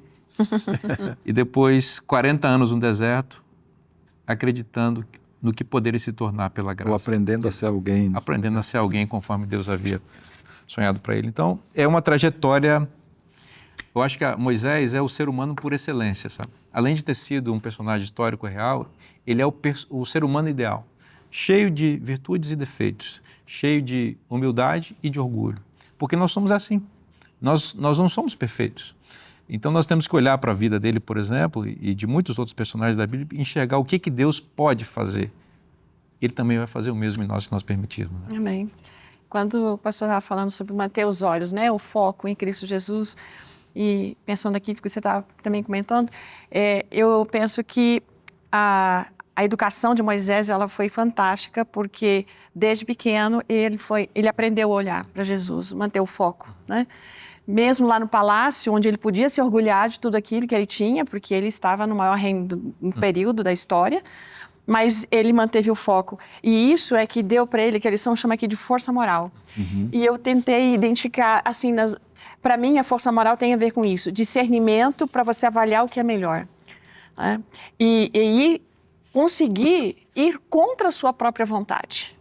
e depois 40 anos no deserto acreditando no que poderia se tornar pela graça. Ou aprendendo a ser alguém. Aprendendo a ser alguém conforme Deus havia sonhado para ele. Então, é uma trajetória... Eu acho que Moisés é o ser humano por excelência, sabe? Além de ter sido um personagem histórico real, ele é o ser humano ideal, cheio de virtudes e defeitos, cheio de humildade e de orgulho. Porque nós somos assim. Nós não somos perfeitos. Então, nós temos que olhar para a vida dele, por exemplo, e de muitos outros personagens da Bíblia, e enxergar o que Deus pode fazer. Ele também vai fazer o mesmo em nós, se nós permitirmos. Né? Amém. Quando o pastor estava falando sobre manter os olhos, né, o foco em Cristo Jesus, e pensando aqui no que você estava também comentando, eu penso que a educação de Moisés ela foi fantástica, porque desde pequeno ele aprendeu a olhar para Jesus, manter o foco, né? Mesmo lá no palácio, onde ele podia se orgulhar de tudo aquilo que ele tinha, porque ele estava no maior reino do período da história, mas ele manteve o foco. E isso é que deu para ele, que a lição chama aqui de força moral. E eu tentei identificar, assim, para mim a força moral tem a ver com isso, discernimento para você avaliar o que é melhor. Né? E conseguir ir contra a sua própria vontade.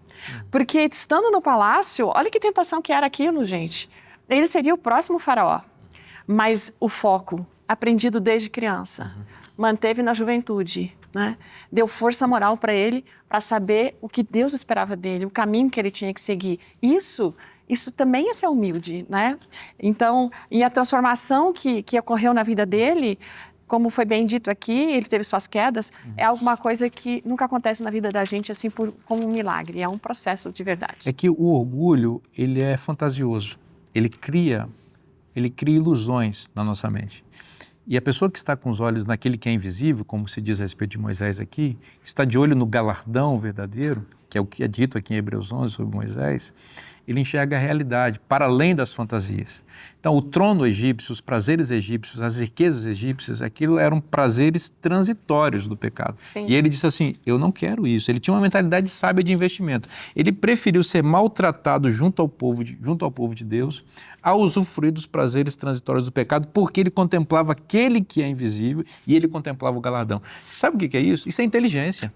Porque estando no palácio, olha que tentação que era aquilo, gente. Ele seria o próximo faraó, mas o foco, aprendido desde criança, manteve na juventude, né? Deu força moral para ele, para saber o que Deus esperava dele, o caminho que ele tinha que seguir. Isso também é ser humilde, né? Então, e a transformação que ocorreu na vida dele, como foi bem dito aqui, ele teve suas quedas, é alguma coisa que nunca acontece na vida da gente assim como um milagre, é um processo de verdade. É que o orgulho, ele é fantasioso. Ele cria ilusões na nossa mente. E a pessoa que está com os olhos naquele que é invisível, como se diz a respeito de Moisés aqui, está de olho no galardão verdadeiro, que é o que é dito aqui em Hebreus 11 sobre Moisés, ele enxerga a realidade, para além das fantasias. Então, o trono egípcio, os prazeres egípcios, as riquezas egípcias, aquilo eram prazeres transitórios do pecado. Sim. E ele disse assim, eu não quero isso. Ele tinha uma mentalidade sábia de investimento. Ele preferiu ser maltratado junto ao povo de Deus, a usufruir dos prazeres transitórios do pecado, porque ele contemplava aquele que é invisível e ele contemplava o galardão. Sabe o que é isso? Isso é inteligência.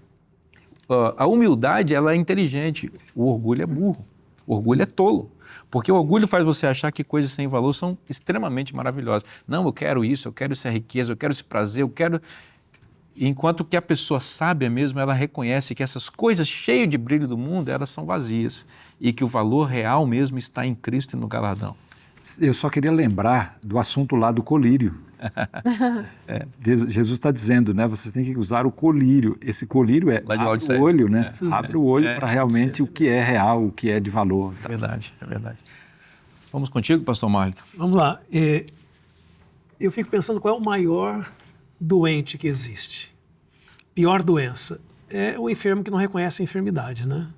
a humildade, ela é inteligente, o orgulho é burro, o orgulho é tolo. Porque o orgulho faz você achar que coisas sem valor são extremamente maravilhosas. Não, eu quero isso, eu quero essa riqueza, eu quero esse prazer, eu quero... Enquanto que a pessoa sábia mesmo, ela reconhece que essas coisas cheias de brilho do mundo, elas são vazias. E que o valor real mesmo está em Cristo e no galardão. Eu só queria lembrar do assunto lá do colírio. Jesus está dizendo, né? Vocês têm que usar o colírio. Esse colírio é abre o olho, né? Abre o olho para realmente o que é real, o que é de valor. É verdade, é verdade. Vamos contigo, pastor Marlito? Vamos lá. Eu fico pensando qual é o maior doente que existe. Pior doença é o enfermo que não reconhece a enfermidade, né?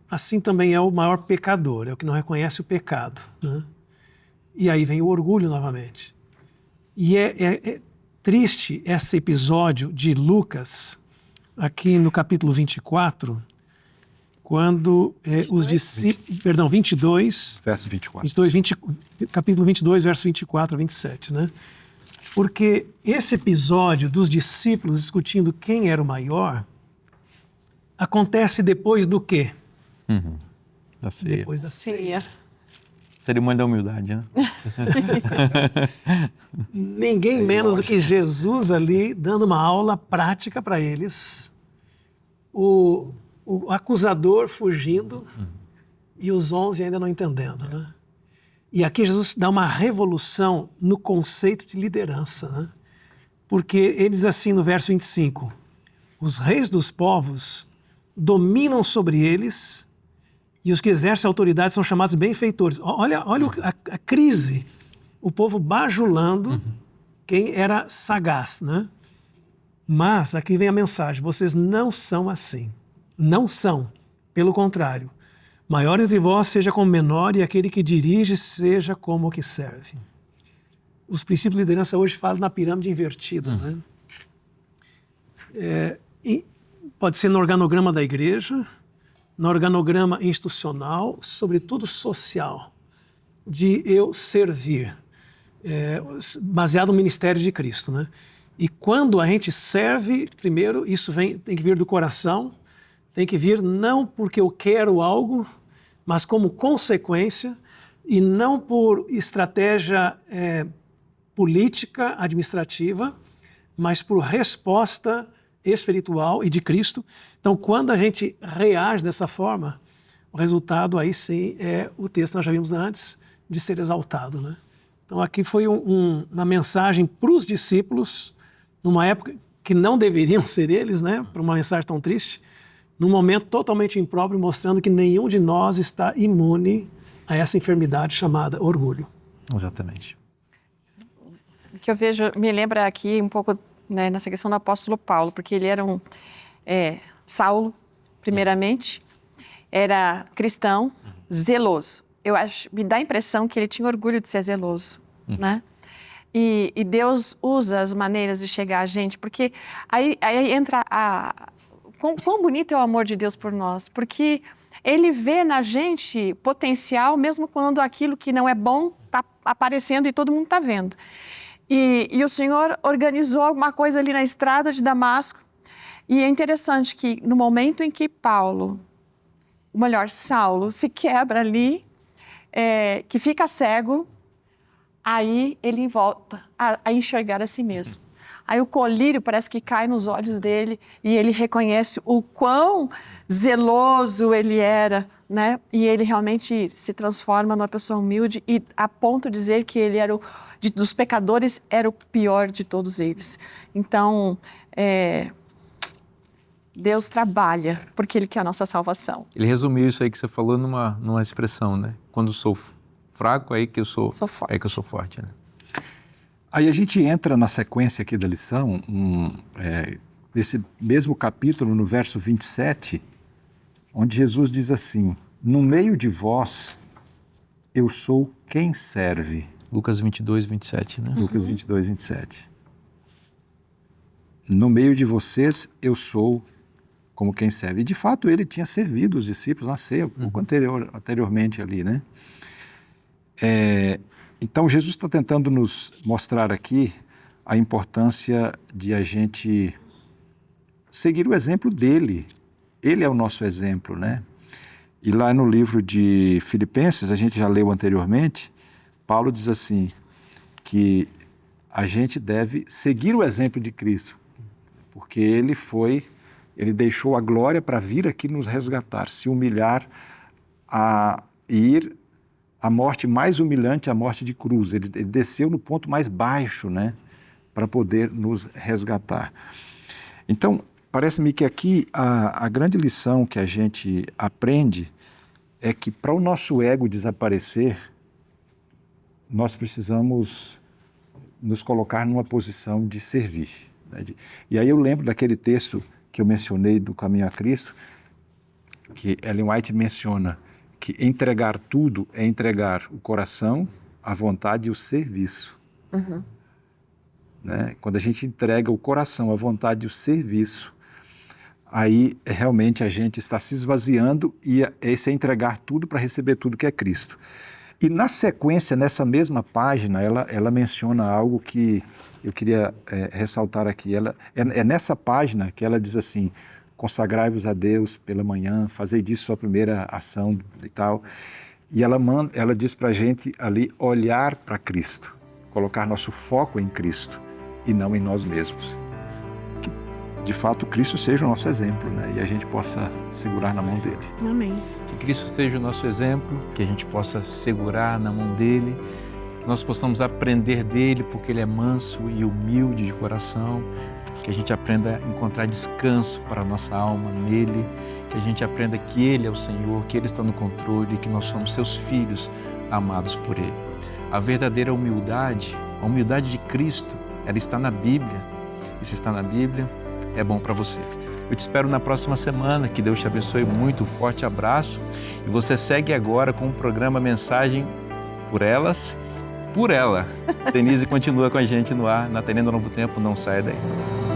Assim também é o maior pecador, é o que não reconhece o pecado, né? E aí vem o orgulho novamente. E é triste esse episódio de Lucas, aqui no capítulo 24, quando os discípulos... Perdão, 22... Verso 24. Capítulo 22, verso 24 a 27, né? Porque esse episódio dos discípulos discutindo quem era o maior acontece depois do quê? Da ceia. Depois da ceia. Cerimônia da humildade, né? Ninguém menos do que Jesus ali dando uma aula prática para eles. O acusador fugindo e os 11 ainda não entendendo, né? E aqui Jesus dá uma revolução no conceito de liderança, né? Porque ele diz assim no verso 25, os reis dos povos dominam sobre eles e os que exercem autoridade são chamados benfeitores. Olha a crise, o povo bajulando quem era sagaz, né? Mas aqui vem a mensagem, vocês não são assim, não são, pelo contrário. Maior entre vós seja como menor e aquele que dirige seja como o que serve. Os princípios de liderança hoje falam na pirâmide invertida, né? Pode ser no organograma da igreja, no organograma institucional, sobretudo social, de eu servir, baseado no ministério de Cristo, né? E quando a gente serve, primeiro, isso tem que vir do coração, tem que vir não porque eu quero algo, mas como consequência, e não por estratégia política, administrativa, mas por resposta espiritual e de Cristo. Então, quando a gente reage dessa forma, o resultado aí sim é o texto que nós já vimos antes, de ser exaltado, né? Então, aqui foi uma mensagem para os discípulos, numa época que não deveriam ser eles, né? Para uma mensagem tão triste, num momento totalmente impróprio, mostrando que nenhum de nós está imune a essa enfermidade chamada orgulho. Exatamente. O que eu vejo, me lembra aqui um pouco, né, nessa questão do apóstolo Paulo, porque ele era Saulo, primeiramente, era cristão, zeloso. Me dá a impressão que ele tinha orgulho de ser zeloso, né? E Deus usa as maneiras de chegar a gente, porque aí entra quão bonito é o amor de Deus por nós, porque Ele vê na gente potencial, mesmo quando aquilo que não é bom está aparecendo e todo mundo está vendo. E o Senhor organizou alguma coisa ali na estrada de Damasco. E é interessante que no momento em que Saulo se quebra ali, que fica cego, aí ele volta a enxergar a si mesmo. Aí o colírio parece que cai nos olhos dele e ele reconhece o quão zeloso ele era, né? E ele realmente se transforma numa pessoa humilde e a ponto de dizer que ele era dos pecadores, era o pior de todos eles. Então, Deus trabalha porque Ele quer a nossa salvação. Ele resumiu isso aí que você falou numa expressão, né? Quando sou fraco, é aí que eu sou forte. É aí que eu sou forte, né? Aí a gente entra na sequência aqui da lição, desse mesmo capítulo, no verso 27, onde Jesus diz assim, no meio de vós, eu sou quem serve. Lucas 22, 27, né? Lucas 22, 27. No meio de vocês, eu sou como quem serve. E, de fato, ele tinha servido os discípulos na ceia, pouco anteriormente ali, né? Então, Jesus está tentando nos mostrar aqui a importância de a gente seguir o exemplo dele Ele é o nosso exemplo, né? E lá no livro de Filipenses, a gente já leu anteriormente, Paulo diz assim, que a gente deve seguir o exemplo de Cristo, porque ele deixou a glória para vir aqui nos resgatar, se humilhar e ir à morte mais humilhante, a morte de cruz. Ele desceu no ponto mais baixo, né, para poder nos resgatar. Então, parece-me que aqui a grande lição que a gente aprende é que para o nosso ego desaparecer, nós precisamos nos colocar numa posição de servir. Né? E aí eu lembro daquele texto que eu mencionei do Caminho a Cristo, que Ellen White menciona que entregar tudo é entregar o coração, a vontade e o serviço. Uhum. Né? Quando a gente entrega o coração, a vontade e o serviço, aí realmente a gente está se esvaziando e esse é entregar tudo para receber tudo que é Cristo. E na sequência, nessa mesma página, ela menciona algo que eu queria ressaltar aqui. É nessa página que ela diz assim, consagrai-vos a Deus pela manhã, fazei disso sua primeira ação e tal. E ela diz para a gente ali olhar para Cristo, colocar nosso foco em Cristo e não em nós mesmos. Que, de fato, Cristo seja o nosso exemplo, né? E a gente possa segurar na mão dele. Amém. Que Cristo seja o nosso exemplo, que a gente possa segurar na mão dele, que nós possamos aprender dele, porque ele é manso e humilde de coração, que a gente aprenda a encontrar descanso para a nossa alma nele, que a gente aprenda que ele é o Senhor, que ele está no controle, que nós somos seus filhos amados por ele. A verdadeira humildade, a humildade de Cristo, ela está na Bíblia. E se está na Bíblia, é bom para você. Eu te espero na próxima semana, que Deus te abençoe muito, um forte abraço. E você segue agora com o programa Mensagem por Elas, por Ela. Denise continua com a gente no ar, na Tenda Novo Tempo, não saia daí.